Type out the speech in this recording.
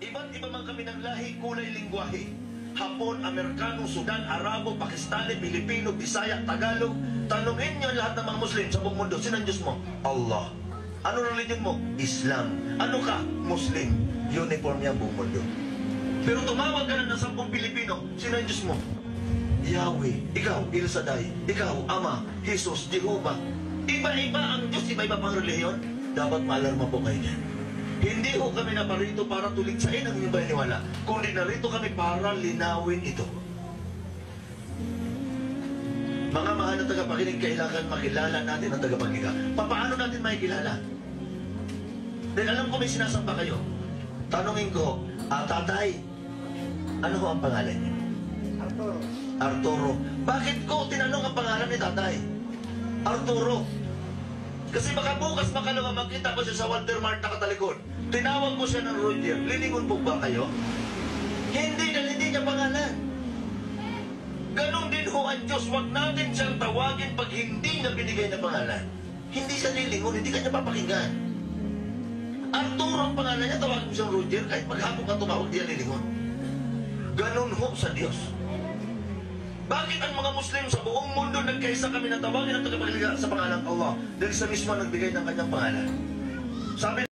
Iba't iba man kami ng lahi, kulay, lingwahe. Hapon, Amerikano, Sudan, Arabo, Pakistani, Pilipino, Bisaya, Tagalog. Tanungin niyo lahat ng mga Muslim sa buong mundo, sino ang Diyos mo? Allah. Ano religion mo? Islam. Ano ka? Muslim. Uniform niya buong mundo. Pero tumawag ka na ng 10 Pilipino, sino ang Diyos mo? Yahweh. Ikaw, El Shaddai. Ikaw, Ama, Jesus, Jehovah. Iba-iba ang Diyos, iba-iba pang reliyon. Dapat maalarma po kayo niyan. Hindi ho kami naparito para tuligsain ang inyong paniniwala, kundi narito kami para linawin ito. Mga mahal na tagapakinig, kailangan makilala natin ang tagapaghiga. Paano natin makikilala? Dahil alam ko may sinasamba kayo. Tanungin ko, tatay, ano ho ang pangalan niyo? Arturo. Arturo. Bakit ko tinanong ang pangalan ni tatay? Arturo. Kasi baka bukas makalawa makita ko siya sa Walter Mart nakatalikod. Tinawag ko siya ng Roger. Lilingon po ba kayo? Hindi, dahil hindi niya pangalan. Ganon din ho ang Diyos. Huwag natin siyang tawagin pag hindi niya binigay na pangalan. Hindi siya lilingon, hindi ka niya papakinggan. Arturo ang pangalan niya, tawagin mo siyang Roger. Kahit maghapon ka tumawag, di yan lilingon. Ganon ho sa Diyos. Bakit ang mga Muslim sa buong mundo nagkaisa kami na tawagin ang tagapagligaya sa pangalang Allah? Dahil sa mismo nagbigay ng kanyang pangalan. Sabi